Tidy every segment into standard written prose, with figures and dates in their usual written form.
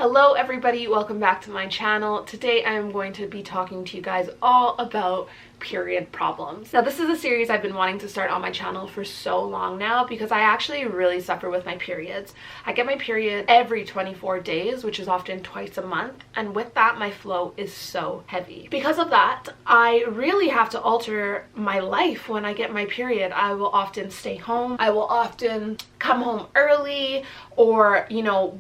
Hello everybody, welcome back to my channel. Today I am going to be talking to you guys all about period problems. Now this is a series I've been wanting to start on my channel for so long now because I actually really suffer with my periods. I get my period every 24 days, which is often twice a month, and with that my flow is so heavy. Because of that, I really have to alter my life when I get my period. I will often stay home, I will often come home early, or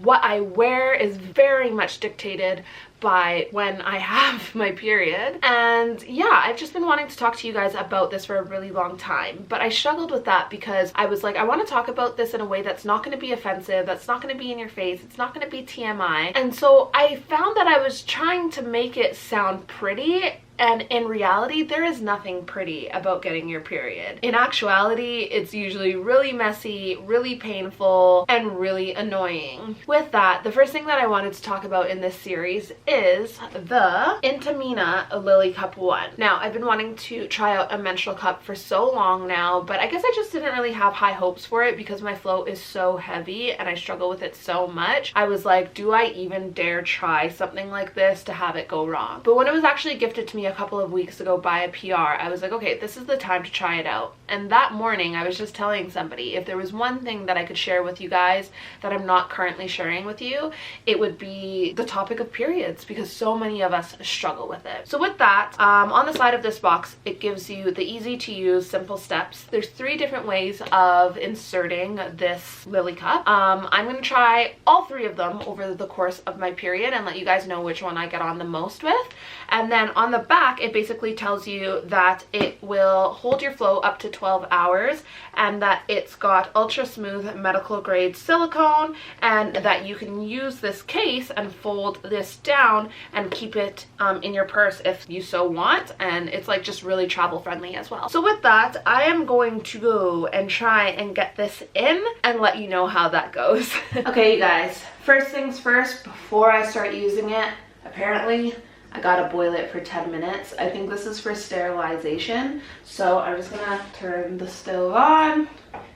what I wear is very much dictated by when I have my period. And yeah, I've just been wanting to talk to you guys about this for a really long time, but I struggled with that because I was like, I want to talk about this in a way that's not going to be offensive, that's not going to be in your face, it's not going to be TMI. And so I found that I was trying to make it sound pretty, and in reality, there is nothing pretty about getting your period. In actuality, it's usually really messy, really painful, and really annoying. With that, the first thing that I wanted to talk about in this series is the Intimina Lily Cup 1. Now, I've been wanting to try out a menstrual cup for so long now, but I guess I just didn't really have high hopes for it because my flow is so heavy and I struggle with it so much. I was like, do I even dare try something like this to have it go wrong? But when it was actually gifted to me a couple of weeks ago by a PR, I was like, okay, this is the time to try it out. And that morning I was just telling somebody, if there was one thing that I could share with you guys that I'm not currently sharing with you, it would be the topic of periods, because so many of us struggle with it. So with that, on the side of this box, it gives you the easy to use simple steps. There's 3 different ways of inserting this Lily cup. I'm going to try all 3 of them over the course of my period and let you guys know which one I get on the most with. And then on the back, it basically tells you that it will hold your flow up to 12 hours and that it's got ultra smooth medical grade silicone, and that you can use this case and fold this down and keep it in your purse if you so want, and it's like just really travel friendly as well. So with that, I am going to go and try and get this in and let you know how that goes. Okay, you guys, first things first, before I start using it, apparently I gotta boil it for 10 minutes. I think this is for sterilization. So I'm just gonna turn the stove on,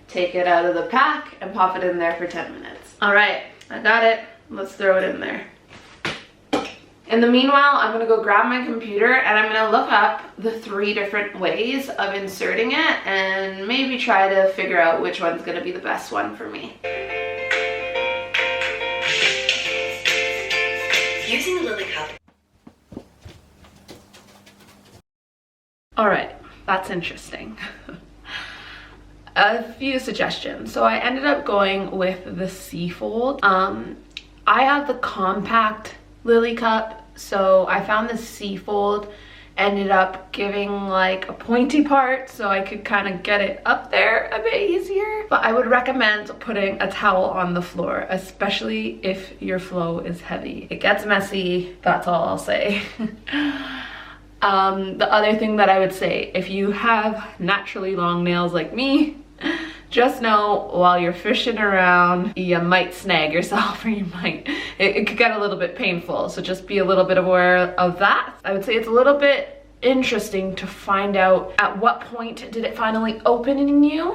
take it out of the pack, and pop it in there for 10 minutes. All right, I got it. Let's throw it in there. In the meanwhile, I'm gonna go grab my computer and I'm gonna look up the 3 different ways of inserting it and maybe try to figure out which one's gonna be the best one for me. Using the Lily cup. All right, that's interesting. A few suggestions. So I ended up going with the C-fold. I have the compact Lily cup, so I found the C-fold ended up giving like a pointy part so I could kind of get it up there a bit easier. But I would recommend putting a towel on the floor, especially if your flow is heavy. It gets messy, that's all I'll say. The other thing that I would say, if you have naturally long nails like me, just know while you're fishing around, you might snag yourself, or it could get a little bit painful. So just be a little bit aware of that. I would say it's a little bit interesting to find out at what point did it finally open in you.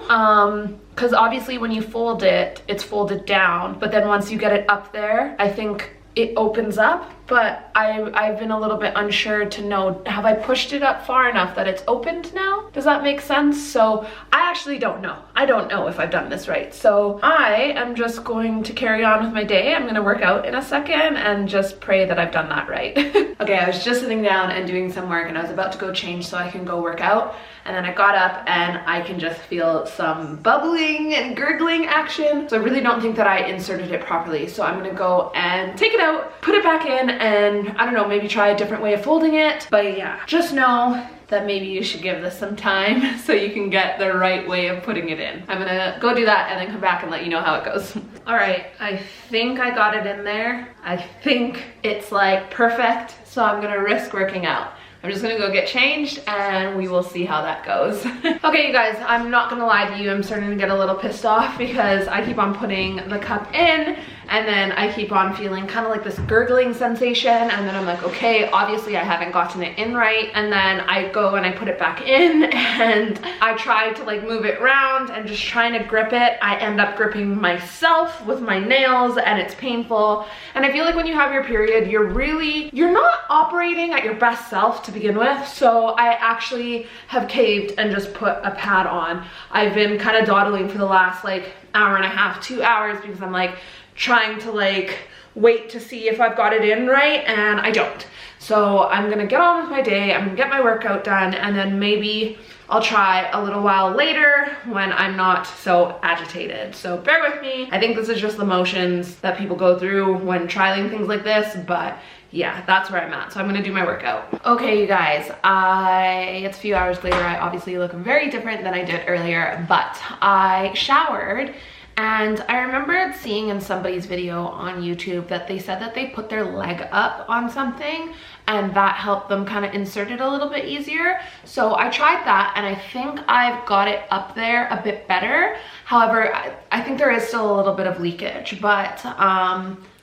Because obviously when you fold it, it's folded down, but then once you get it up there, I think it opens up. But I've been a little bit unsure to know, have I pushed it up far enough that it's opened now? Does that make sense? So I actually don't know. I don't know if I've done this right. So I am just going to carry on with my day. I'm gonna work out in a second and just pray that I've done that right. Okay, I was just sitting down and doing some work and I was about to go change so I can go work out. And then I got up and I can just feel some bubbling and gurgling action. So I really don't think that I inserted it properly. So I'm gonna go and take it out, put it back in, and I don't know, maybe try a different way of folding it. But yeah, just know that maybe you should give this some time so you can get the right way of putting it in. I'm gonna go do that and then come back and let you know how it goes. All right, I think I got it in there. I think it's like perfect, so I'm gonna risk working out. I'm just gonna go get changed and we will see how that goes. Okay, you guys, I'm not gonna lie to you, I'm starting to get a little pissed off because I keep on putting the cup in and then I keep on feeling kind of like this gurgling sensation, and then I'm like, okay, obviously I haven't gotten it in right, and then I go and I put it back in, and I try to like move it around and just trying to grip it. I end up gripping myself with my nails, and it's painful. And I feel like when you have your period, you're not operating at your best self to begin with. So I actually have caved and just put a pad on. I've been kind of dawdling for the last like hour and a half, 2 hours, because I'm like trying to like wait to see if I've got it in right, and I don't. So I'm gonna get on with my day, I'm gonna get my workout done, and then maybe I'll try a little while later when I'm not so agitated. So bear with me. I think this is just the motions that people go through when trialing things like this, but yeah, that's where I'm at. So I'm gonna do my workout. Okay, you guys, it's a few hours later. I obviously look very different than I did earlier, but I showered. And I remembered seeing in somebody's video on YouTube that they said that they put their leg up on something and that helped them kind of insert it a little bit easier. So I tried that, and I think I've got it up there a bit better. However, I think there is still a little bit of leakage, but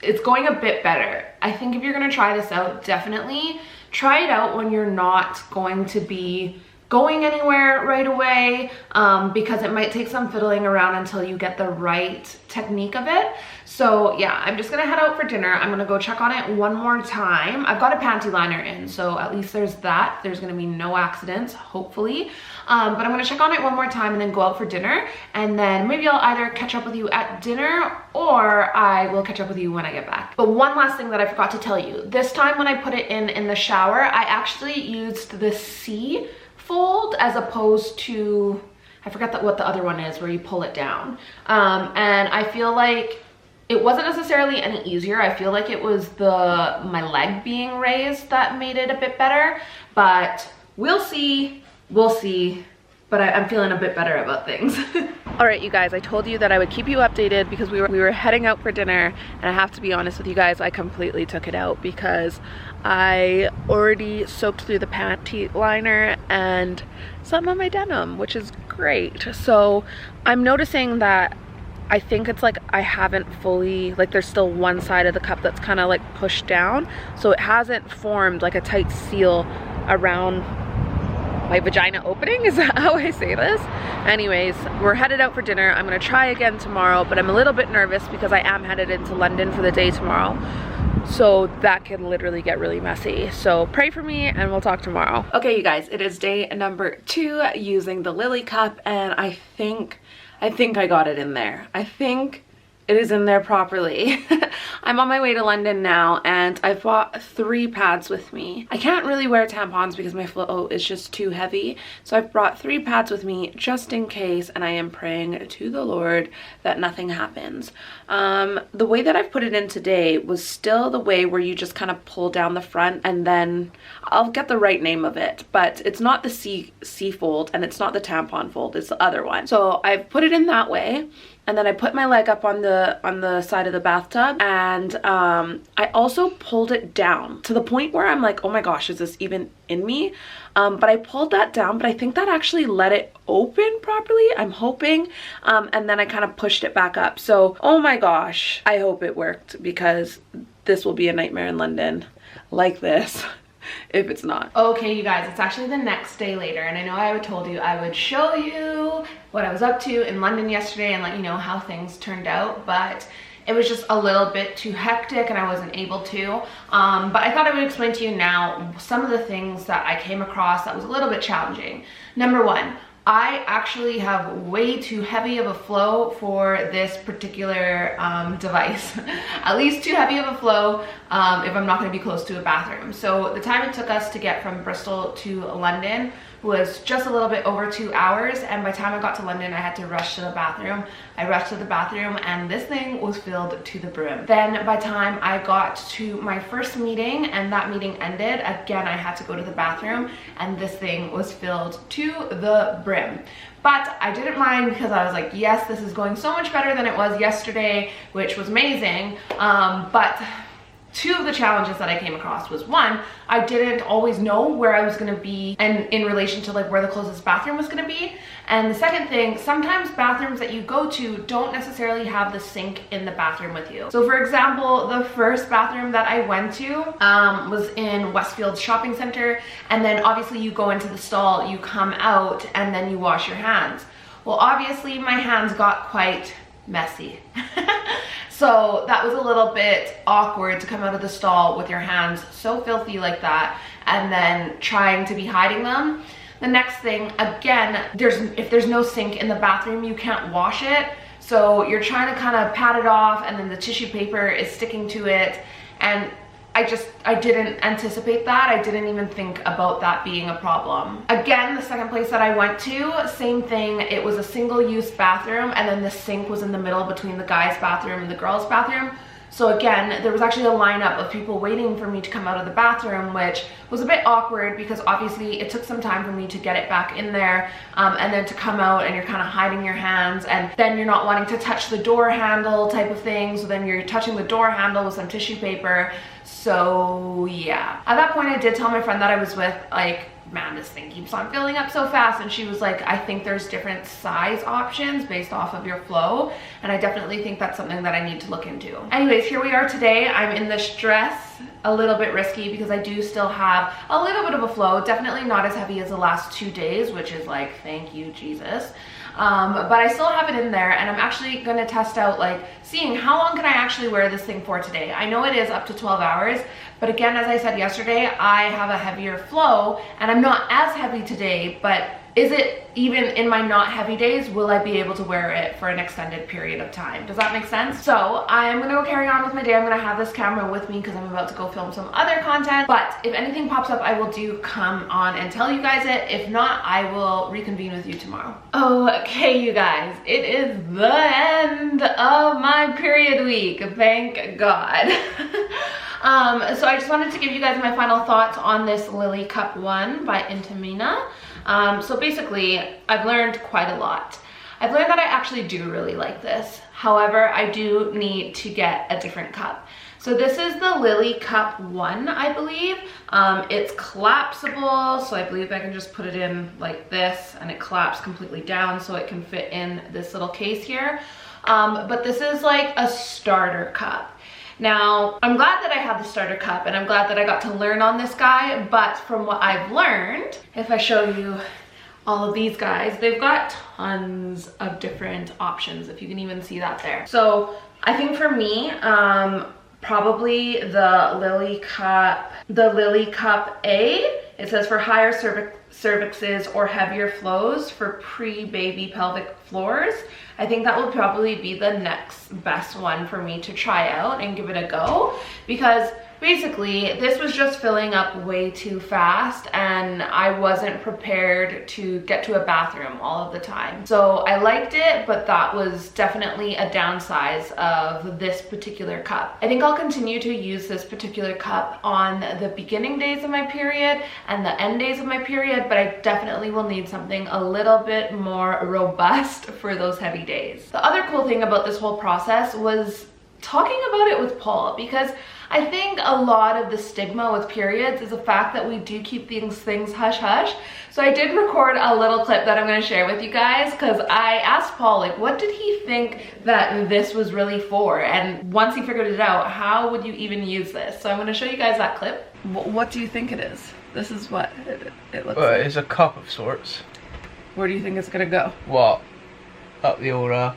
it's going a bit better. I think if you're gonna try this out, definitely try it out when you're not going to be going anywhere right away, because it might take some fiddling around until you get the right technique of it. So yeah, I'm just gonna head out for dinner. I'm gonna go check on it one more time. I've got a panty liner in, so at least there's that. There's gonna be no accidents, hopefully. But I'm gonna check on it one more time and then go out for dinner, and then maybe I'll either catch up with you at dinner or I will catch up with you when I get back. But one last thing that I forgot to tell you. This time when I put it in the shower, I actually used the C fold as opposed to, I forgot what the other one is, where you pull it down. And I feel like it wasn't necessarily any easier. I feel like it was my leg being raised that made it a bit better, but we'll see, but I'm feeling a bit better about things. All right, you guys, I told you that I would keep you updated because we were heading out for dinner, and I have to be honest with you guys, I completely took it out because I already soaked through the panty liner and some of my denim, which is great. So I'm noticing that I think it's like I haven't fully, like there's still one side of the cup that's kind of like pushed down, so it hasn't formed like a tight seal around my vagina opening. Is that how I say this? Anyways, we're headed out for dinner. I'm gonna try again tomorrow, but I'm a little bit nervous because I am headed into London for the day tomorrow. So that can literally get really messy. So pray for me and we'll talk tomorrow. Okay, you guys, it is day number 2 using the Lily cup, and I think I got it in there. I think it is in there properly. I'm on my way to London now, and I've bought 3 pads with me. I can't really wear tampons because my flow is just too heavy, so I've brought 3 pads with me just in case, and I am praying to the Lord that nothing happens. The way that I've put it in today was still the way where you just kind of pull down the front, and then I'll get the right name of it, but it's not the C fold and it's not the tampon fold, it's the other one. So I've put it in that way. And then I put my leg up on the side of the bathtub, and I also pulled it down to the point where I'm like, oh my gosh, is this even in me? But I pulled that down, but I think that actually let it open properly, I'm hoping. And then I kind of pushed it back up. So, oh my gosh, I hope it worked, because this will be a nightmare in London like this. If it's not. Okay, you guys, it's actually the next day later, and I know I told you I would show you what I was up to in London yesterday and let you know how things turned out, but it was just a little bit too hectic and I wasn't able to. But I thought I would explain to you now some of the things that I came across that was a little bit challenging. Number 1, I actually have way too heavy of a flow for this particular device. At least too heavy of a flow if I'm not going to be close to a bathroom. So the time it took us to get from Bristol to London was just a little bit over 2 hours, and by the time I got to London I had to rush to the bathroom. I rushed to the bathroom and this thing was filled to the brim. Then by the time I got to my first meeting and that meeting ended, again I had to go to the bathroom and this thing was filled to the brim. But I didn't mind because I was like, yes, this is going so much better than it was yesterday, which was amazing. But two of the challenges that I came across was, one, I didn't always know where I was going to be and in relation to like where the closest bathroom was going to be. And the second thing, sometimes bathrooms that you go to don't necessarily have the sink in the bathroom with you. So for example, the first bathroom that I went to was in Westfield Shopping Center, and then obviously you go into the stall, you come out, and then you wash your hands. Well, obviously my hands got quite messy. So that was a little bit awkward to come out of the stall with your hands so filthy like that and then trying to be hiding them. The next thing, again, if there's no sink in the bathroom, you can't wash it. So you're trying to kind of pat it off, and then the tissue paper is sticking to it. And I didn't anticipate that. I didn't even think about that being a problem. Again, the second place that I went to, same thing. It was a single-use bathroom, and then the sink was in the middle between the guys' bathroom and the girls' bathroom. So again, there was actually a lineup of people waiting for me to come out of the bathroom, which was a bit awkward because obviously it took some time for me to get it back in there, and then to come out and you're kind of hiding your hands, and then you're not wanting to touch the door handle type of thing. So then you're touching the door handle with some tissue paper. So yeah, at that point I did tell my friend that I was with, like, man, this thing keeps on filling up so fast, and she was like, I think there's different size options based off of your flow, and I definitely think that's something that I need to look into. Anyways, here we are today. I'm in this dress, a little bit risky because I do still have a little bit of a flow, definitely not as heavy as the last 2 days, which is like, thank you Jesus. But I still have it in there, and I'm actually gonna test out, like, seeing how long can I actually wear this thing for today. I know it is up to 12 hours, but again, as I said yesterday, I have a heavier flow, and I'm not as heavy today, but is it even in my not heavy days, will I be able to wear it for an extended period of time? Does that make sense? So I'm gonna go carry on with my day. I'm gonna have this camera with me because I'm about to go film some other content, but if anything pops up, I will do come on and tell you guys it. If not, I will reconvene with you tomorrow. Okay, you guys, it is the end of my period week, thank God. So I just wanted to give you guys my final thoughts on this Lily Cup 1 by Intimina. So basically, I've learned quite a lot. I've learned that I actually do really like this. However, I do need to get a different cup. So this is the Lily Cup 1, I believe. It's collapsible, so I believe I can just put it in like this, and it collapses completely down so it can fit in this little case here. But this is like a starter cup. Now, I'm glad that I have the starter cup, and I'm glad that I got to learn on this guy, but from what I've learned, if I show you all of these guys, they've got tons of different options, if you can even see that there. So I think for me, probably the Lily Cup A, it says for higher cervixes or heavier flows for pre-baby pelvic floors. I think that will probably be the next best one for me to try out and give it a go, because basically this was just filling up way too fast and I wasn't prepared to get to a bathroom all of the time. So I liked it, but that was definitely a downside of this particular cup. I think I'll continue to use this particular cup on the beginning days of my period and the end days of my period, but I definitely will need something a little bit more robust for those heavy days. The other cool thing about this whole process was talking about it with Paul, because I think a lot of the stigma with periods is the fact that we do keep these things hush hush. So I did record a little clip that I'm going to share with you guys, because I asked Paul, like, what did he think that this was really for? And once he figured it out, how would you even use this? So I'm going to show you guys that clip. What do you think it is? This is what it looks like. It's a cup of sorts. Where do you think it's going to go? What? Up the order.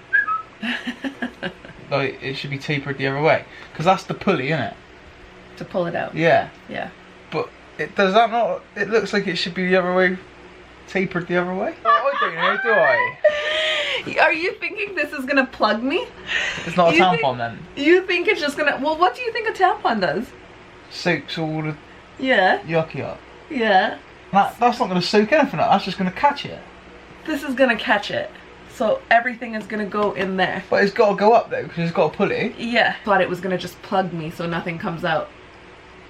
Like, it should be tapered the other way, because that's the pulley, isn't it? To pull it out. Yeah. Yeah. But it does that not? It looks like it should be the other way, tapered the other way. I don't know, do I? Are you thinking this is gonna plug me? It's not a tampon then. You think it's just gonna? Well, what do you think a tampon does? Soaks all the yucky up. Yeah. That's not gonna soak anything up. That's just gonna catch it. This is gonna catch it. So everything is gonna go in there. But it's got to go up though, because it's got a pulley. Yeah. Thought it was gonna just plug me so nothing comes out.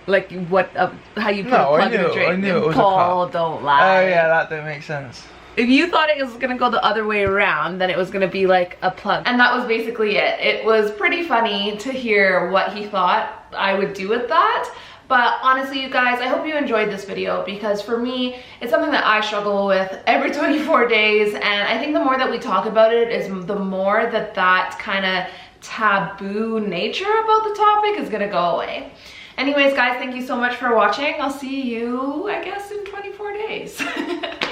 Like what? How you put a plug in a drain? I knew it was Paul, a cup. don't lie. Oh yeah, that don't make sense. If you thought it was gonna go the other way around, then it was gonna be like a plug. And that was basically it. It was pretty funny to hear what he thought I would do with that. But honestly, you guys, I hope you enjoyed this video, because for me, it's something that I struggle with every 24 days. And I think the more that we talk about it is the more that kind of taboo nature about the topic is gonna go away. Anyways, guys, thank you so much for watching. I'll see you, I guess, in 24 days.